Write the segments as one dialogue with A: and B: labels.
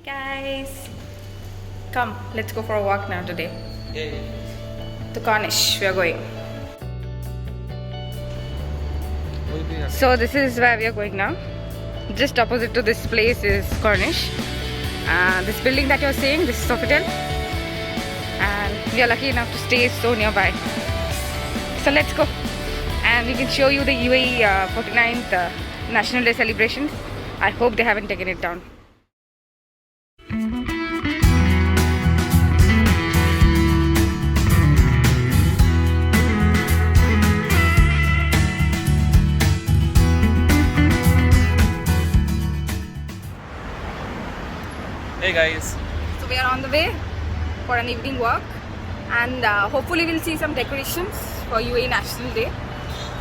A: Guys, come, let's go for a walk now today.
B: Yeah.
A: To Corniche, we are going.
B: Yeah.
A: So this is where we are going now. Just opposite to this place is Corniche. This building that you're seeing, this is Sofitel. And we are lucky enough to stay so nearby. So let's go. And we can show you the UAE 49th National Day celebrations. I hope they haven't taken it down.
B: Hey guys.
A: So we are on the way for an evening walk, and hopefully we'll see some decorations for UAE National Day.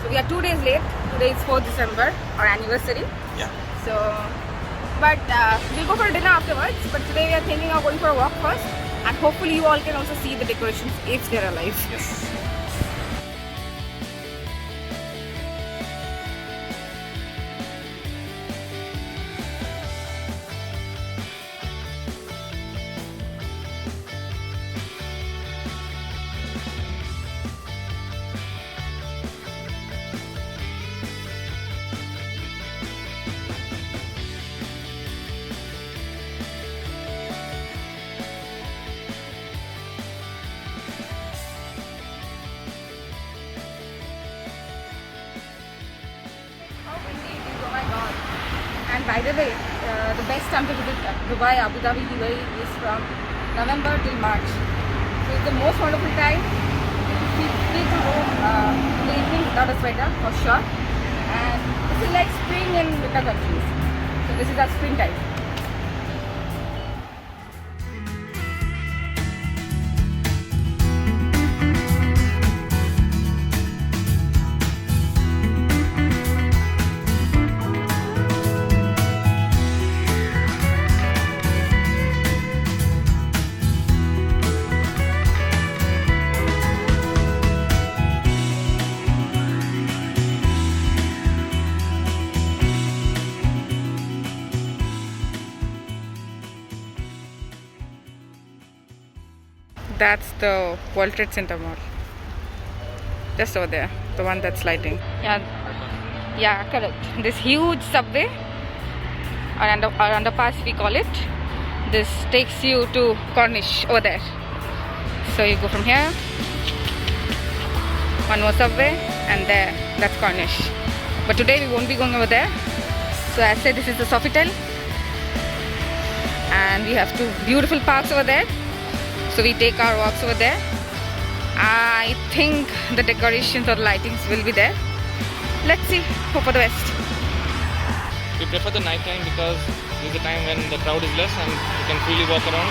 A: So we are 2 days late. Today is 4th December, our anniversary.
B: Yeah.
A: So, but we'll go for dinner afterwards. But today we are thinking of going for a walk first, and hopefully you all can also see the decorations if they're alive.
B: Yes.
A: How windy it is, oh my god. And by the way, the best time to visit Dubai, Abu Dhabi, UAE is from November till March. So it's the most wonderful time. You feel to roam in the evening without a sweater for sure. And this is like spring in winter countries. So this is our springtime. That's the World Trade Center mall. Just over there, the one that's lighting. Yeah, correct. This huge subway, or underpass we call it. This takes you to Corniche over there. So you go from here, one more subway, and there, that's Corniche. But today we won't be going over there. So as I said, this is the Sofitel, and we have two beautiful parks over there. So we take our walks over there. I think the decorations or lightings will be there. Let's see. Hope for the best.
B: We prefer the night time because this is the time when the crowd is less and you can freely walk around.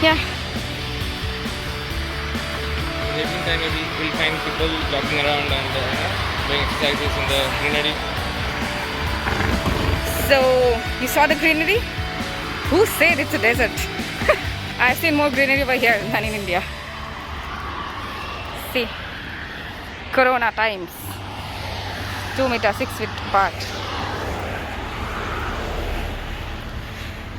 A: Yeah.
B: In the evening time, maybe we'll find people walking around and doing exercises in the greenery.
A: So you saw the greenery? Who said it's a desert? I've seen more greenery over here than in India. See, Corona times. 2 meters, 6 feet apart.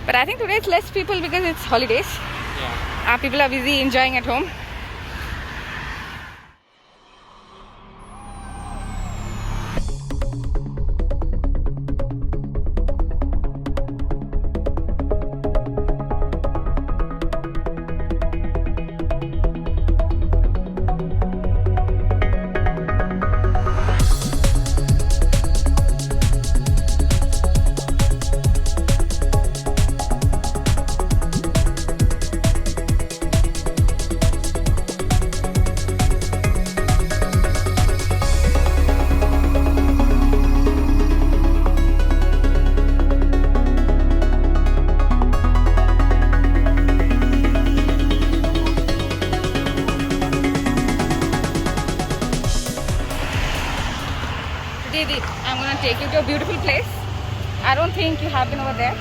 A: But I think today it's less people because it's holidays.
B: Yeah.
A: People are busy enjoying at home. Didi, I'm gonna take you to a beautiful place. I don't think you have been over there.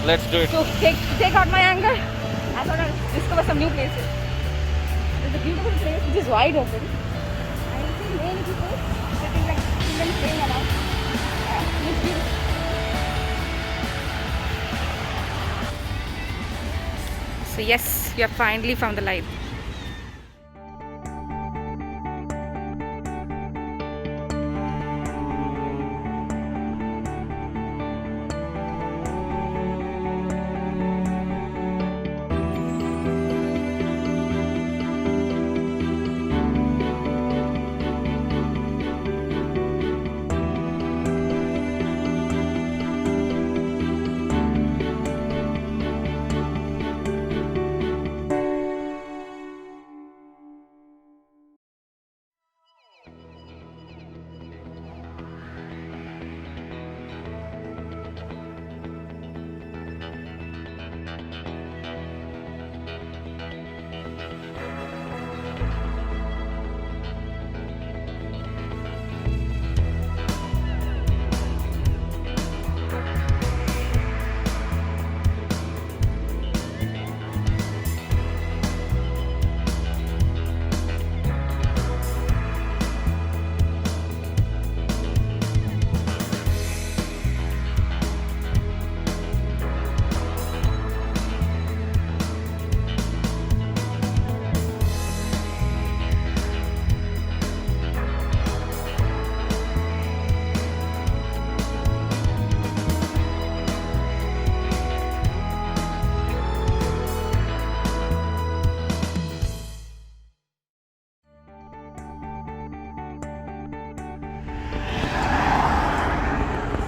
B: Let's do it.
A: So take out my anger. I thought I'd discover some new places. There's a beautiful place which is wide open. I see many people sitting like children playing around. It's beautiful. So yes, we have finally found the light.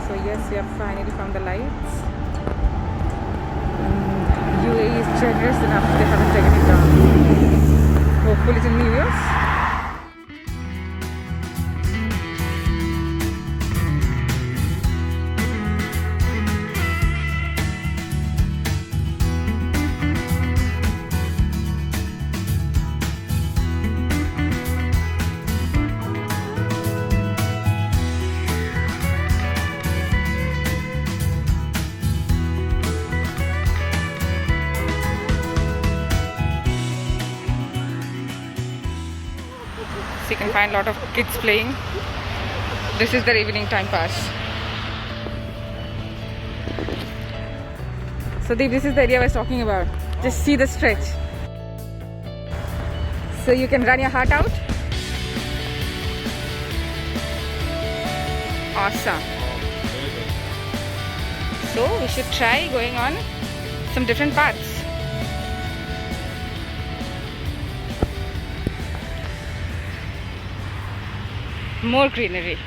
A: So yes, we have finally found the lights. UAE is generous enough, they haven't taken it down. Hopefully it's in New Year's. So you can find a lot of kids playing. This is their evening time pass. So Deep, this is the area I was talking about. Just see the stretch. So you can run your heart out. Awesome. So we should try going on some different paths. More greenery.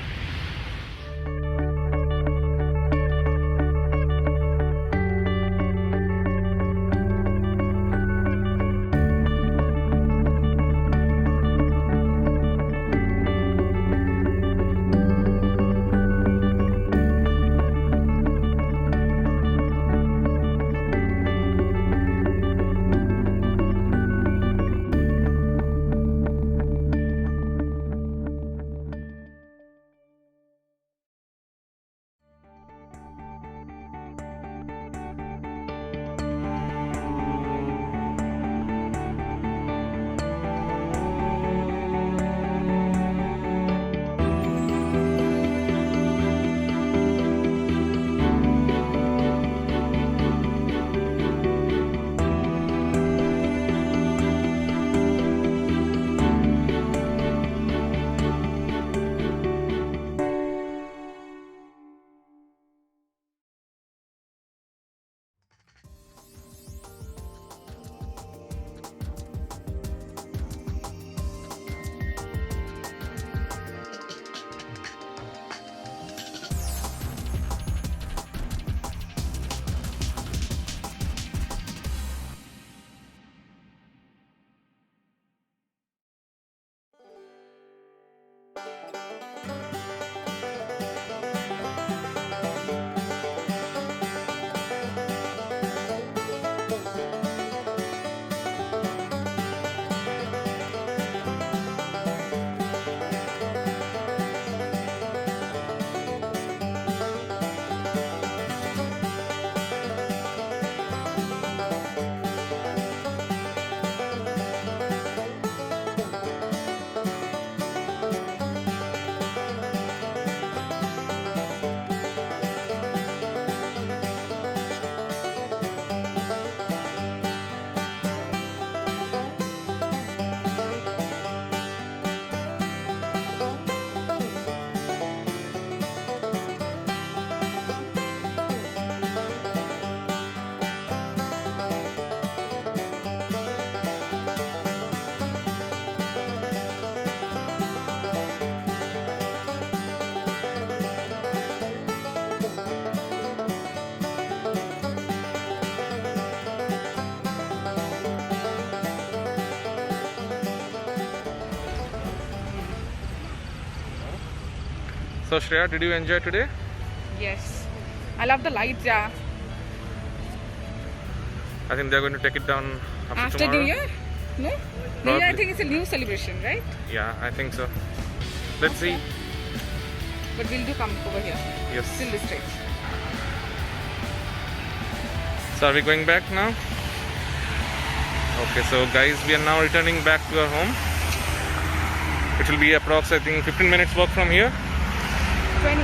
B: So Shreya, did you enjoy today?
A: Yes. I love the lights, yeah.
B: I think they're going to take it down after
A: New
B: tomorrow.
A: Year? No? New Year, I think it's a new celebration, right?
B: Yeah, I think so. Let's see.
A: But we'll do come over here.
B: Yes.
A: Still the streets.
B: So are we going back now? Okay, so guys, we are now returning back to our home. It will be approx, I think, 15 minutes walk from here.
A: 20.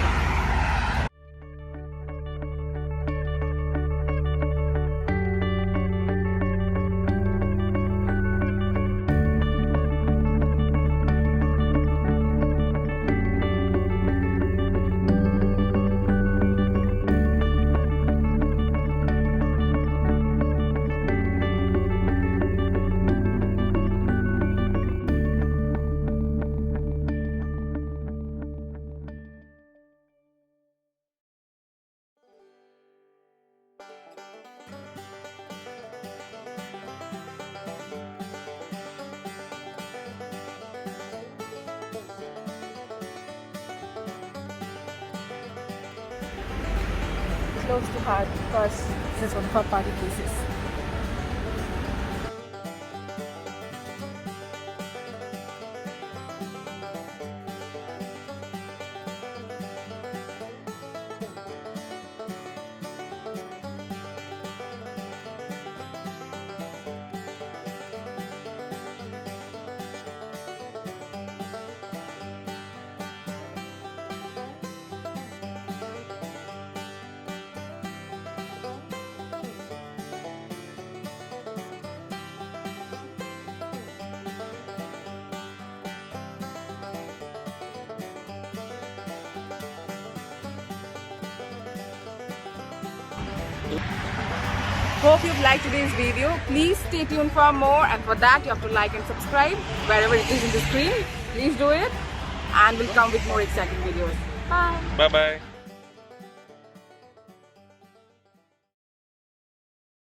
A: Close to heart because this is one of our party places. Hope you've liked today's video. Please stay tuned for more, and for that you have to like and subscribe wherever it is in the screen. Please do it, and we'll come with more exciting videos. Bye.
B: Bye bye.